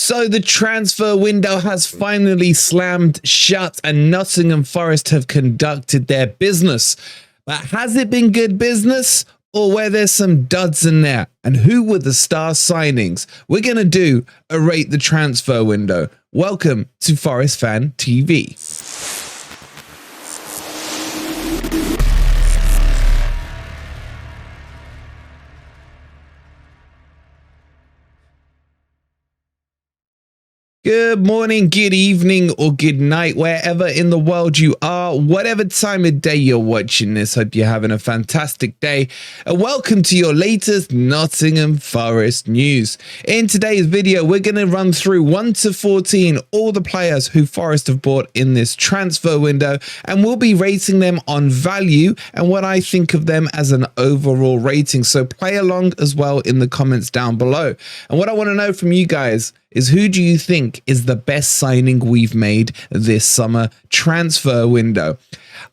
So the transfer window has finally slammed shut and Nottingham Forest have conducted their business. But has it been good business or were there some duds in there? And who were the star signings? We're going to do a rate the transfer window. Welcome to Forest Fan TV. Good morning, good evening, or good night, wherever in the world you are, whatever time of day you're watching this. Hope you're having a fantastic day. And welcome to your latest Nottingham Forest news. In today's video, we're going to run through 1 to 14 all the players who Forest have bought in this transfer window, and we'll be rating them on value and what I think of them as an overall rating. So play along as well in the comments down below. And what I want to know from you guys is, who do you think is the best signing we've made this summer transfer window?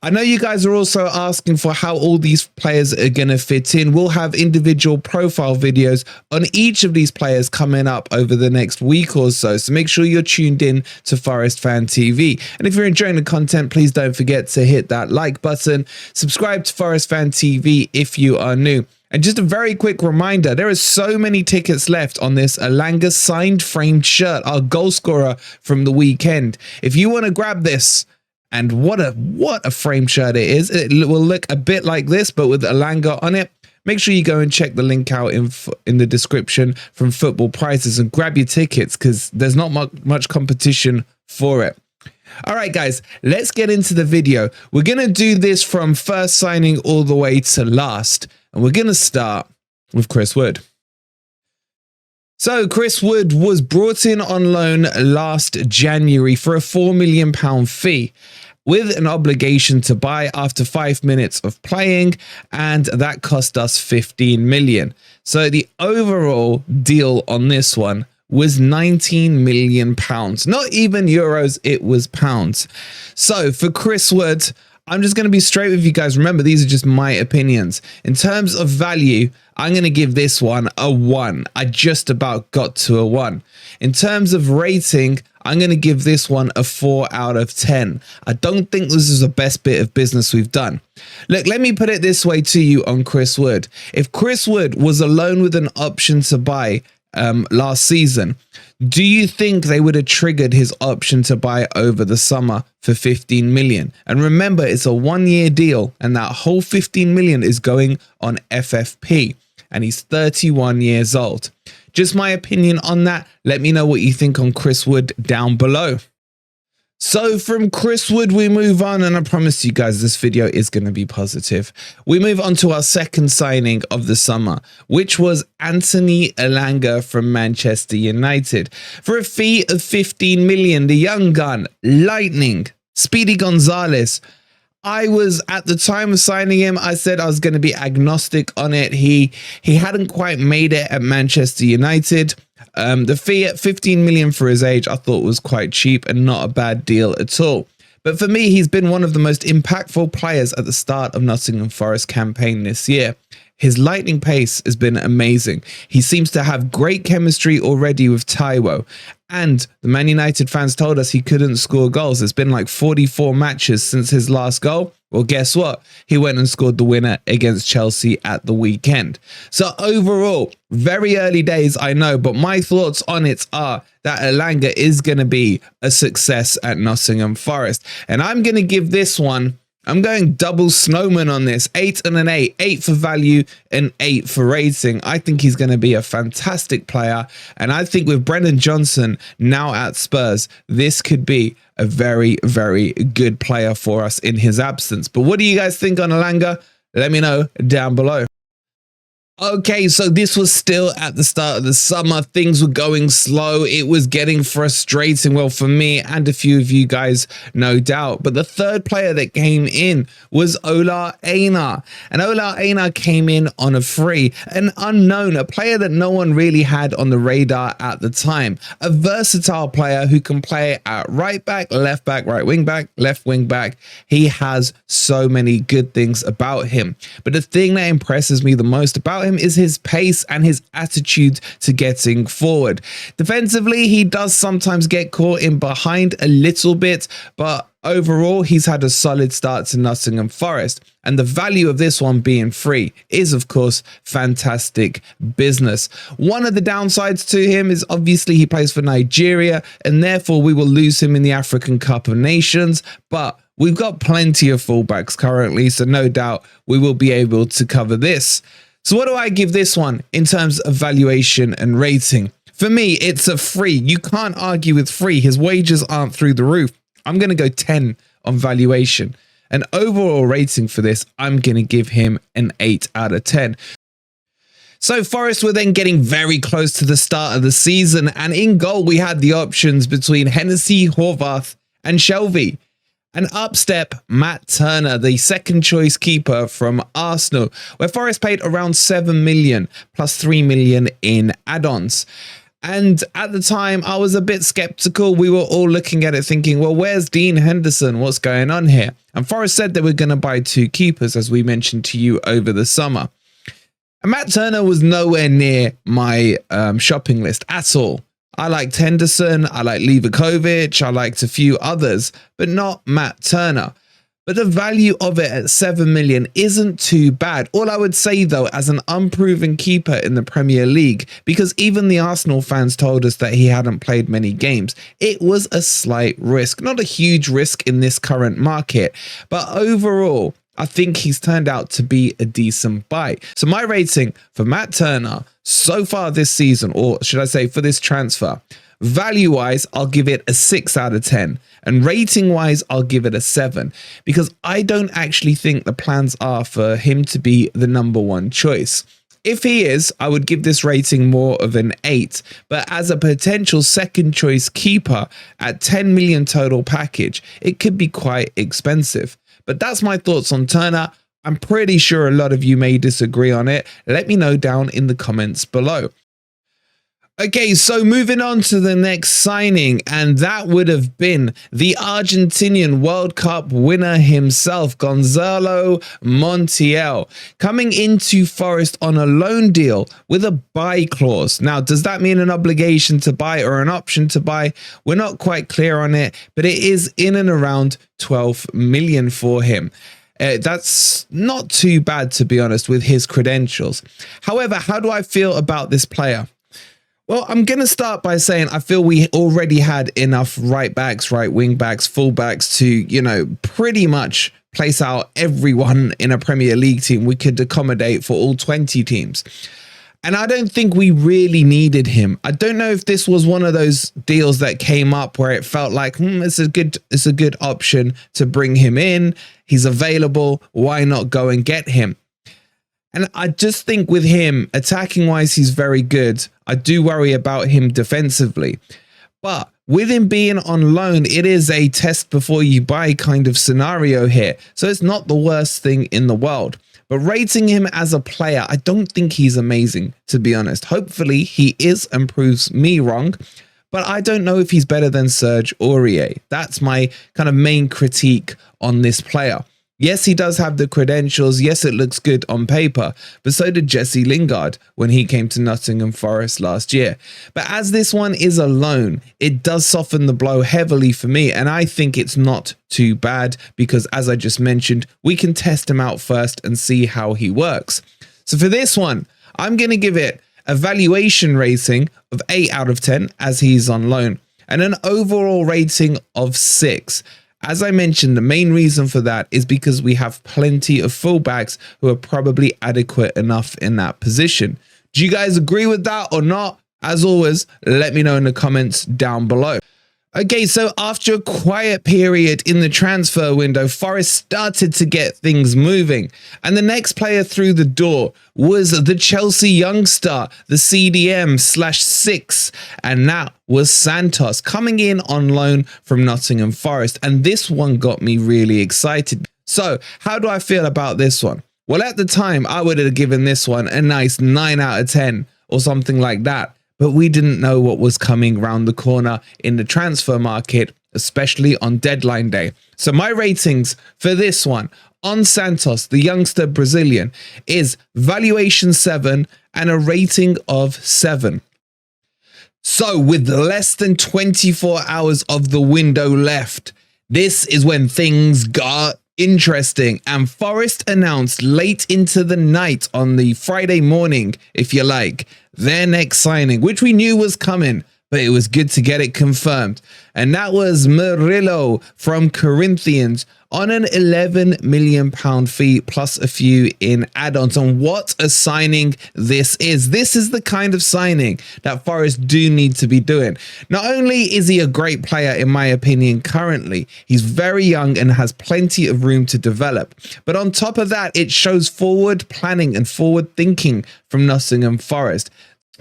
I know you guys are also asking for how all these players are going to fit in. We'll have individual profile videos on each of these players coming up over the next week or so. So make sure you're tuned in to Forest Fan TV. And if you're enjoying the content, please don't forget to hit that like button. Subscribe to Forest Fan TV if you are new. And just a very quick reminder, there are so many tickets left on this Elanga signed framed shirt, our goal scorer from the weekend. If you want to grab this, and what a framed shirt it is. It will look a bit like this, but with Elanga on it. Make sure you go and check the link out in the description from Football Prices and grab your tickets, because there's not much competition for it. All right, guys, let's get into the video. We're going to do this from first signing all the way to last. And we're going to start with Chris Wood. So Chris Wood was brought in on loan last January for a £4 million fee, with an obligation to buy after 5 minutes of playing, and that cost us 15 million. So the overall deal on this one was 19 million pounds. Not even euros, it was pounds. So for Chris Wood, I'm just going to be straight with you guys. Remember, these are just my opinions. In terms of value, I'm going to give this one a 1. I just about got to a 1. In terms of rating, I'm going to give this one a 4 out of 10. I don't think this is the best bit of business we've done. Look, let me put it this way to you on Chris Wood. If Chris Wood was alone with an option to buy last season, do you think they would have triggered his option to buy over the summer for 15 million? And remember, it's a 1-year deal, and that whole 15 million is going on FFP, and he's 31 years old. Just my opinion on that. Let me know what you think on Chris Wood down below. So from Chris Wood, we move on, and I promise you guys this video is going to be positive. We move on to our second signing of the summer, which was Anthony Elanga from Manchester United. For a fee of 15 million, the young gun, lightning, Speedy Gonzalez. I was, at the time of signing him, I said I was going to be agnostic on it. He hadn't quite made it at Manchester United. The fee at 15 million for his age, I thought was quite cheap and not a bad deal at all. But for me, he's been one of the most impactful players at the start of Nottingham Forest campaign this year. His lightning pace has been amazing. He seems to have great chemistry already with Taiwo. And the Man United fans told us he couldn't score goals. It's been like 44 matches since his last goal. Well, guess what? He went and scored the winner against Chelsea at the weekend. So overall, very early days, I know, but my thoughts on it are that Elanga is going to be a success at Nottingham Forest. And I'm going to give this one, I'm going double snowman on this. 8 and an 8. 8 for value and 8 for rating. I think he's going to be a fantastic player. And I think with Brennan Johnson now at Spurs, this could be a very, very good player for us in his absence. But what do you guys think on Elanga? Let me know down below. Okay, so this was still at the start of the summer. Things were going slow. It was getting frustrating, well, for me and a few of you guys, no doubt. But the third player that came in was Ola Aina. And Ola Aina came in on a free, an unknown, a player that no one really had on the radar at the time. A versatile player who can play at right back, right wing back, left wing back. He has so many good things about him. But the thing that impresses me the most about him is his pace and his attitude to getting forward. Defensively, he does sometimes get caught in behind a little bit, but overall, he's had a solid start to Nottingham Forest, and the value of this one being free is, of course, fantastic business. One of the downsides to him is obviously he plays for Nigeria, and therefore we will lose him in the African Cup of Nations, but we've got plenty of fullbacks currently, so no doubt we will be able to cover this. So what do I give this one in terms of valuation and rating? For me, it's a free. You can't argue with free. His wages aren't through the roof. I'm going to go 10 on valuation. An overall rating for this, I'm going to give him an 8 out of 10. So Forest were then getting very close to the start of the season, and in goal we had the options between Hennessy, Horvath and Shelvey. And up step Matt Turner, the second choice keeper from Arsenal, where Forest paid around 7 million plus 3 million in add-ons. And at the time, I was a bit skeptical. We were all looking at it thinking, well, where's Dean Henderson? What's going on here? And Forest said they were going to buy 2 keepers, as we mentioned to you over the summer. And Matt Turner was nowhere near my shopping list at all. I liked Henderson, I liked Livakovic, I liked a few others, but not Matt Turner. But the value of it at 7 million isn't too bad. All I would say, though, as an unproven keeper in the Premier League, because even the Arsenal fans told us that he hadn't played many games, it was a slight risk. Not a huge risk in this current market, but overall, I think he's turned out to be a decent buy. So my rating for Matt Turner so far this season, or should I say for this transfer, value-wise, I'll give it a 6 out of 10. And rating-wise, I'll give it a 7. Because I don't actually think the plans are for him to be the #1 choice. If he is, I would give this rating more of an 8. But as a potential second choice keeper at 10 million total package, it could be quite expensive. But that's my thoughts on Turner. I'm pretty sure a lot of you may disagree on it. Let me know down in the comments below. Okay, so moving on to the next signing, and that would have been the Argentinian World Cup winner himself, Gonzalo Montiel, coming into Forest on a loan deal with a buy clause. Now, does that mean an obligation to buy or an option to buy? We're not quite clear on it, but it is in and around 12 million for him. That's not too bad, to be honest, with his credentials. However, how do I feel about this player? Well, I'm going to start by saying I feel we already had enough right backs, right wing backs, full backs to, pretty much place out everyone in a Premier League team. We could accommodate for all 20 teams. And I don't think we really needed him. I don't know if this was one of those deals that came up where it felt like, it's a good option to bring him in. He's available. Why not go and get him? And I just think with him, attacking wise, he's very good. I do worry about him defensively. But with him being on loan, it is a test before you buy kind of scenario here. So it's not the worst thing in the world. But rating him as a player, I don't think he's amazing, to be honest. Hopefully he is and proves me wrong. But I don't know if he's better than Serge Aurier. That's my kind of main critique on this player. Yes, he does have the credentials. Yes, it looks good on paper, but so did Jesse Lingard when he came to Nottingham Forest last year. But as this one is a loan, it does soften the blow heavily for me, and I think it's not too bad because, as I just mentioned, we can test him out first and see how he works. So for this one, I'm going to give it a valuation rating of 8 out of 10 as he's on loan and an overall rating of 6. As I mentioned, the main reason for that is because we have plenty of fullbacks who are probably adequate enough in that position. Do you guys agree with that or not? As always, let me know in the comments down below. Okay, so after a quiet period in the transfer window, Forest started to get things moving. And the next player through the door was the Chelsea youngster, the CDM/6. And that was Santos, coming in on loan from Nottingham Forest. And this one got me really excited. So how do I feel about this one? Well, at the time, I would have given this one a nice 9 out of 10 or something like that. But we didn't know what was coming round the corner in the transfer market, especially on deadline day. So my ratings for this one on Santos, the youngster Brazilian, is valuation 7 and a rating of 7. So with less than 24 hours of the window left, this is when things got interesting, and Forest announced late into the night on the Friday morning, if you like, their next signing, which we knew was coming, but it was good to get it confirmed. And that was Murillo from Corinthians on an £11 million fee plus a few in add-ons. And what a signing this is. This is the kind of signing that Forest do need to be doing. Not only is he a great player, in my opinion, currently, he's very young and has plenty of room to develop. But on top of that, it shows forward planning and forward thinking from Nottingham Forest.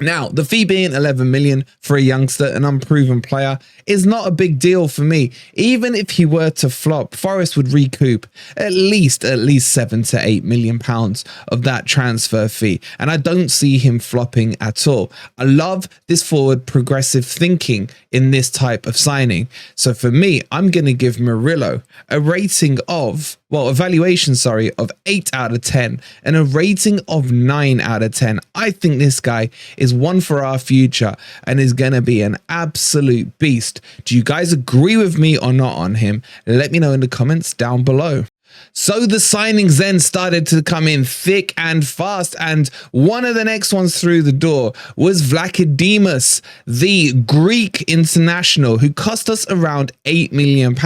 Now, the fee being 11 million for a youngster, an unproven player, is not a big deal for me. Even if he were to flop, Forest would recoup at least 7 to 8 million pounds of that transfer fee. And I don't see him flopping at all. I love this forward progressive thinking in this type of signing. So for me, I'm going to give Murillo a rating of, well, a valuation, of 8 out of 10 and a rating of 9 out of 10. I think this guy is one for our future and is going to be an absolute beast. Do you guys agree with me or not on him? Let me know in the comments down below. So the signings then started to come in thick and fast, and one of the next ones through the door was Vlachodimos, the Greek international, who cost us around £8 million.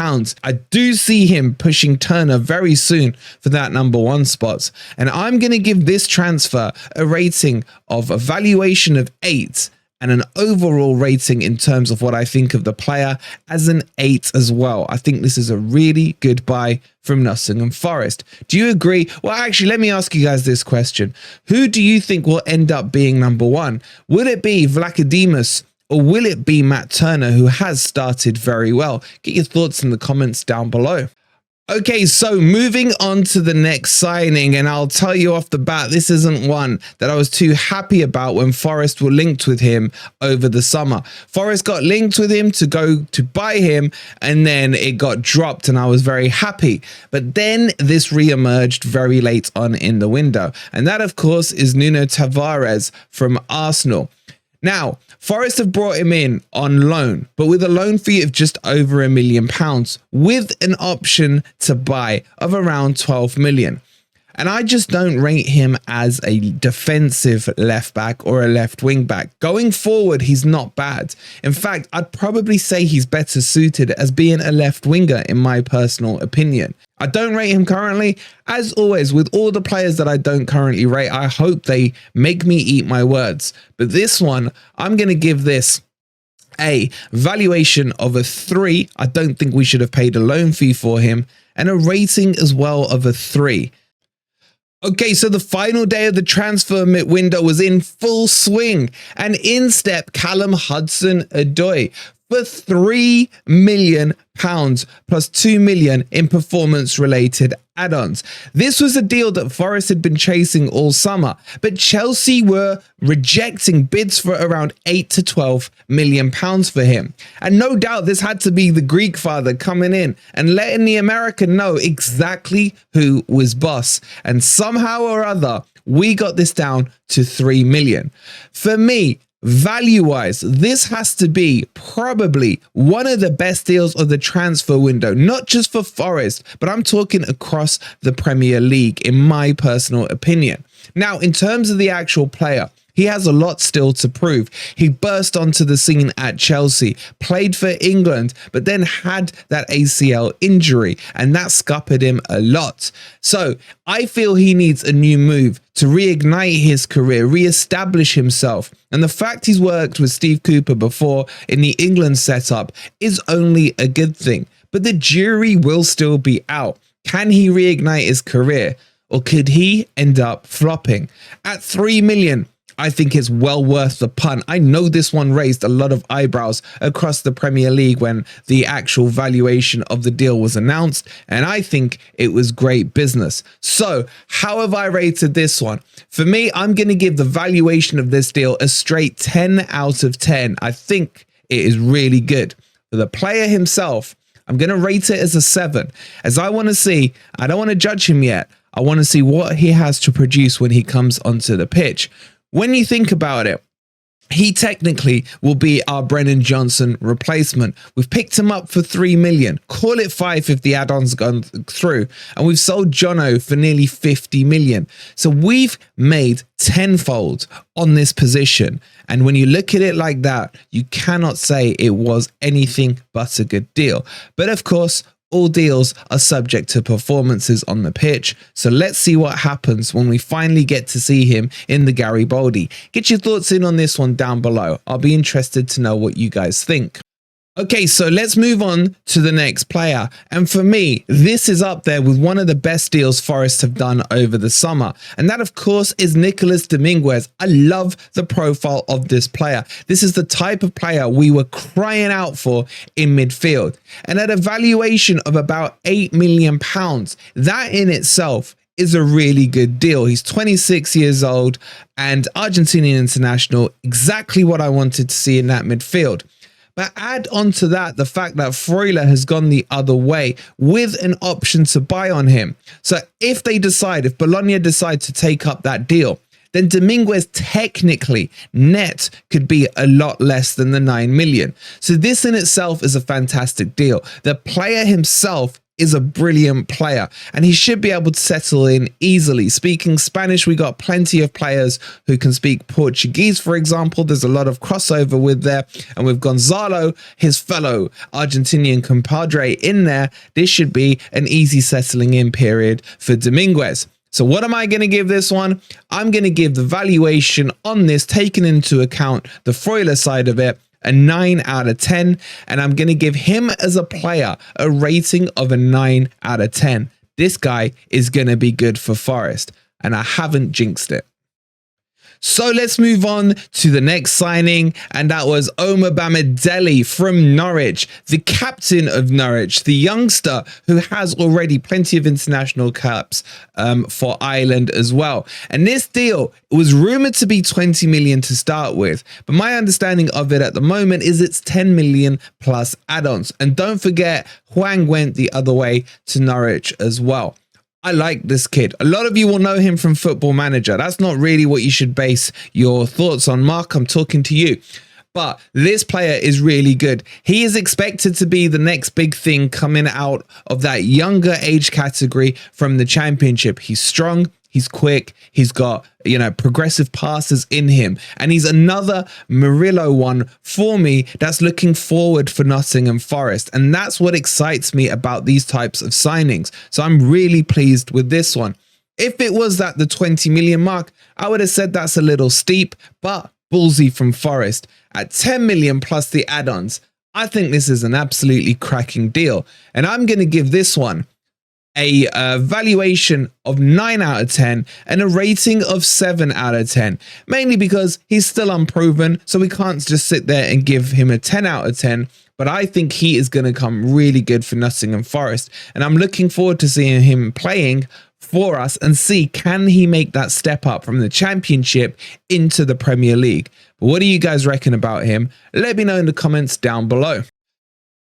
I do see him pushing Turner very soon for that #1 spot, and I'm going to give this transfer a rating of a valuation of 8 and an overall rating in terms of what I think of the player as an 8 as well. I think this is a really good buy from Nottingham Forest. Do you agree? Well, actually, let me ask you guys this question. Who do you think will end up being #1? Will it be Vlachodimos or will it be Matt Turner, who has started very well? Get your thoughts in the comments down below. Okay, so moving on to the next signing, and I'll tell you off the bat, this isn't one that I was too happy about when Forest were linked with him over the summer. Forest got linked with him to go to buy him, and then it got dropped, and I was very happy. But then this re-emerged very late on in the window, and that, of course, is Nuno Tavares from Arsenal. Now, Forest have brought him in on loan, but with a loan fee of just over £1 million, with an option to buy of around 12 million. And I just don't rate him as a defensive left back or a left wing back. Going forward, he's not bad. In fact, I'd probably say he's better suited as being a left winger, in my personal opinion. I don't rate him currently. As always, with all the players that I don't currently rate, I hope they make me eat my words. But this one, I'm going to give this a valuation of a 3. I don't think we should have paid a loan fee for him, and a rating as well of a 3. Okay, so the final day of the transfer window was in full swing, and in stepped Callum Hudson-Odoi for £3 million plus 2 million in performance-related add-ons. This was a deal that Forest had been chasing all summer, but Chelsea were rejecting bids for around 8 to 12 million pounds for him. And no doubt this had to be the Greek father coming in and letting the American know exactly who was boss. And somehow or other, we got this down to 3 million. For me, value-wise, this has to be probably one of the best deals of the transfer window, not just for Forest, but I'm talking across the Premier League, in my personal opinion. Now, in terms of the actual player, he has a lot still to prove. He burst onto the scene at Chelsea, played for England, but then had that ACL injury, and that scuppered him a lot. So I feel he needs a new move to reignite his career, re-establish himself. And the fact he's worked with Steve Cooper before in the England setup is only a good thing. But the jury will still be out. Can he reignite his career, or could he end up flopping? At 3 million, I think it's well worth the punt. I know this one raised a lot of eyebrows across the Premier League when the actual valuation of the deal was announced, and I think it was great business. So how have I rated this one? For me, I'm going to give the valuation of this deal a straight 10 out of 10. I think it is really good. For the player himself, I'm going to rate it as a 7, as I want to see, I don't want to judge him yet. I want to see what he has to produce when he comes onto the pitch. When you think about it, he technically will be our Brennan Johnson replacement. We've picked him up for 3 million. Call it 5 if the add-ons gone through. And we've sold Jono for nearly 50 million. So we've made tenfold on this position. And when you look at it like that, you cannot say it was anything but a good deal. But of course, all deals are subject to performances on the pitch, so let's see what happens when we finally get to see him in the Garibaldi. Get your thoughts in on this one down below. I'll be interested to know what you guys think. Okay, so let's move on to the next player. And for me, this is up there with one of the best deals Forest have done over the summer. And that, of course, is Nicolas Dominguez. I love the profile of this player. This is the type of player we were crying out for in midfield. And at a valuation of about £8 million, that in itself is a really good deal. He's 26 years old and Argentinian international, exactly what I wanted to see in that midfield. But add on to that the fact that Freuler has gone the other way with an option to buy on him. So if Bologna decide to take up that deal, then Dominguez technically net could be a lot less than the 9 million. So this in itself is a fantastic deal. The player himself is a brilliant player and he should be able to settle in easily. Speaking Spanish, we got plenty of players who can speak Portuguese, for example. There's a lot of crossover with there, and with Gonzalo, his fellow Argentinian compadre, in there, this should be an easy settling in period for Dominguez. So what am I going to give this one? I'm going to give the valuation on this, taking into account the Freuler side of it, a 9 out of 10, and I'm going to give him as a player a rating of a 9 out of 10. This guy is going to be good for Forest, and I haven't jinxed it. So let's move on to the next signing, and that was Omobamidele from Norwich, the captain of Norwich, the youngster who has already plenty of international caps for Ireland as well. And this deal was rumored to be 20 million to start with, but my understanding of it at the moment is it's 10 million plus add-ons. And don't forget, Hwang went the other way to Norwich as well. I like this kid. A lot of you will know him from Football Manager. That's not really what you should base your thoughts on. Mark, I'm talking to you. But this player is really good. He is expected to be the next big thing coming out of that younger age category from the Championship. He's strong. He's quick. He's got, progressive passes in him. And he's another Murillo one for me that's looking forward for Nottingham Forest. And that's what excites me about these types of signings. So I'm really pleased with this one. If it was at the 20 million mark, I would have said that's a little steep, but ballsy from Forest. At 10 million plus the add-ons, I think this is an absolutely cracking deal. And I'm going to give this one a valuation of 9 out of 10 and a rating of 7 out of 10, mainly because he's still unproven, so we can't just sit there and give him a 10 out of 10. But I think he is going to come really good for Nottingham Forest, and I'm looking forward to seeing him playing for us and see, can he make that step up from the Championship into the Premier League? But what do you guys reckon about him? Let me know in the comments down below.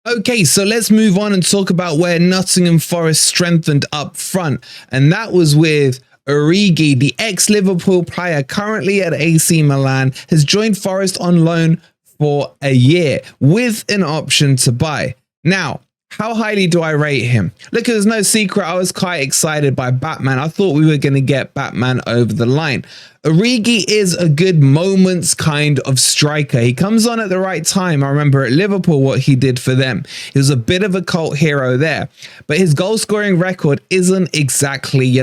Okay, so let's move on and talk about where Nottingham Forest strengthened up front. And that was with Origi, the ex-Liverpool player currently at AC Milan, has joined Forest on loan for a year with an option to buy. Now, how highly do I rate him? Look, there's no secret, I was quite excited by Batman. I thought we were going to get Batman over the line. Origi is a good moments kind of striker. He comes on at the right time. I remember at Liverpool what he did for them. He was a bit of a cult hero there, but his goal scoring record isn't exactly,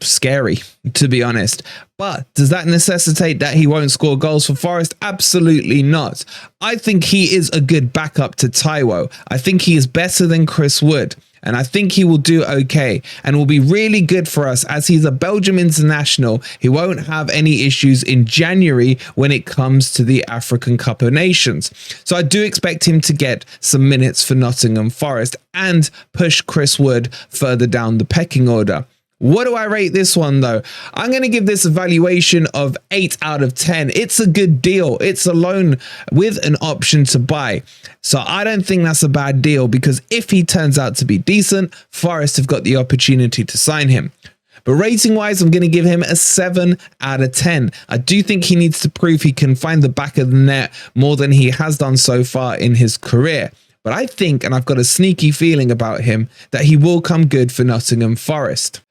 scary, to be honest. But does that necessitate that he won't score goals for Forest? Absolutely not. I think he is a good backup to Taiwo. I think he is better than Chris Wood, and I think he will do okay and will be really good for us as he's a Belgium international. He won't have any issues in January when it comes to the African Cup of Nations. So I do expect him to get some minutes for Nottingham Forest and push Chris Wood further down the pecking order. What do I rate this one though? I'm going to give this a valuation of 8 out of 10. It's a good deal. It's a loan with an option to buy. So I don't think that's a bad deal, because if he turns out to be decent, Forest have got the opportunity to sign him. But rating wise, I'm going to give him a 7 out of 10. I do think he needs to prove he can find the back of the net more than he has done so far in his career. But I think, and I've got a sneaky feeling about him, that he will come good for Nottingham Forest.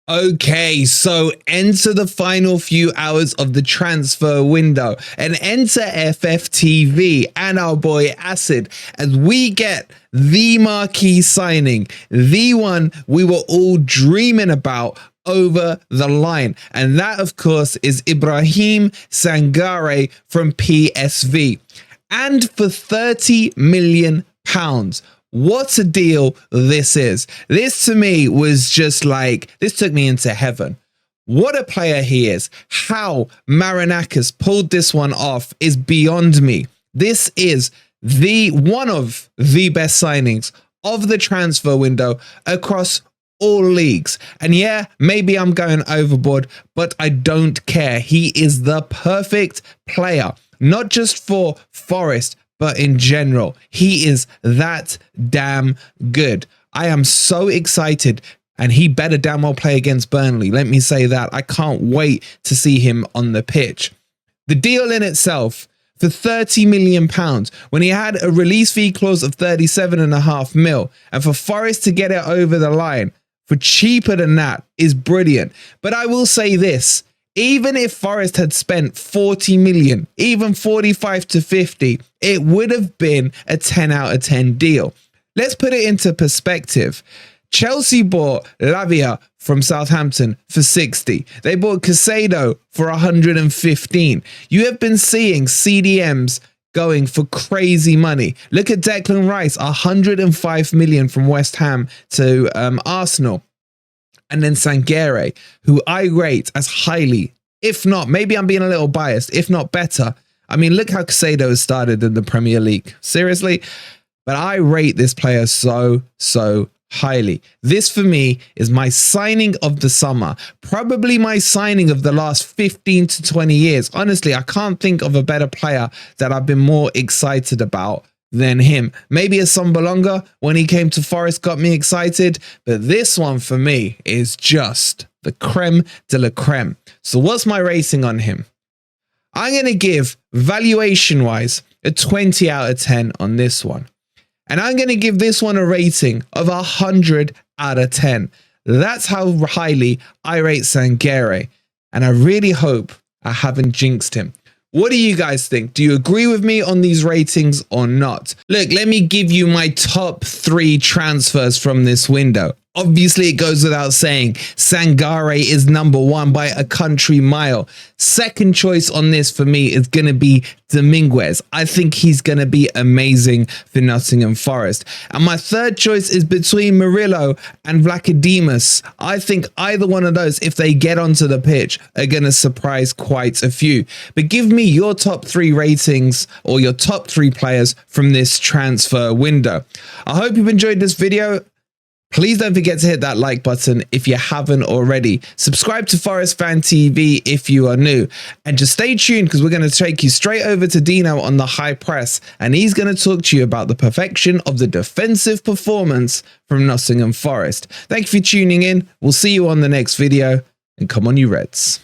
Okay, so enter the final few hours of the transfer window, and enter FFTV and our boy Acid as we get the marquee signing, the one we were all dreaming about, over the line. And that, of course, is Ibrahim Sangare from PSV. And for £30 million. What a deal this is. This to me was just like, this took me into heaven. What a player he is. How Marinakis pulled this one off is beyond me. This is one of the best signings of the transfer window across all leagues. And yeah, maybe I'm going overboard, but I don't care. He is the perfect player, not just for Forest, but in general. He is that damn good. I am so excited, and he better damn well play against Burnley. Let me say that. I can't wait to see him on the pitch. The deal in itself, for £30 million, when he had a release fee clause of 37.5 mil, and for Forest to get it over the line for cheaper than that is brilliant. But I will say this, even if Forest had spent 40 million, even 45 to 50, it would have been a 10 out of 10 deal. Let's put it into perspective. Chelsea bought Lavia from Southampton for 60. They bought Caicedo for 115. You have been seeing CDMs going for crazy money. Look at Declan Rice, 105 million from West Ham to Arsenal. And then Sangare, who I rate as highly, if not, maybe I'm being a little biased, if not better. I mean, look how Caicedo has started in the Premier League. Seriously? But I rate this player so highly. This for me is my signing of the summer, probably my signing of the last 15 to 20 years. Honestly, I can't think of a better player that I've been more excited about than him. Maybe a Sambalonga when he came to Forest got me excited, but this one for me is just the creme de la creme. So what's my rating on him? I'm going to give, valuation wise, a 20 out of 10 on this one. And I'm going to give this one a rating of 100 out of 10. That's how highly I rate Sangare. And I really hope I haven't jinxed him. What do you guys think? Do you agree with me on these ratings or not? Look, let me give you my top 3 transfers from this window. Obviously, it goes without saying, Sangare is number 1 by a country mile. Second choice on this for me is going to be Dominguez. I think he's going to be amazing for Nottingham Forest. And my third choice is between Murillo and Vlachodimos. I think either one of those, if they get onto the pitch, are going to surprise quite a few. But give me your top 3 ratings or your top 3 players from this transfer window. I hope you've enjoyed this video. Please don't forget to hit that like button if you haven't already. Subscribe to Forest Fan TV if you are new. And just stay tuned, because we're going to take you straight over to Dino on the high press. And he's going to talk to you about the perfection of the defensive performance from Nottingham Forest. Thank you for tuning in. We'll see you on the next video. And come on, you Reds.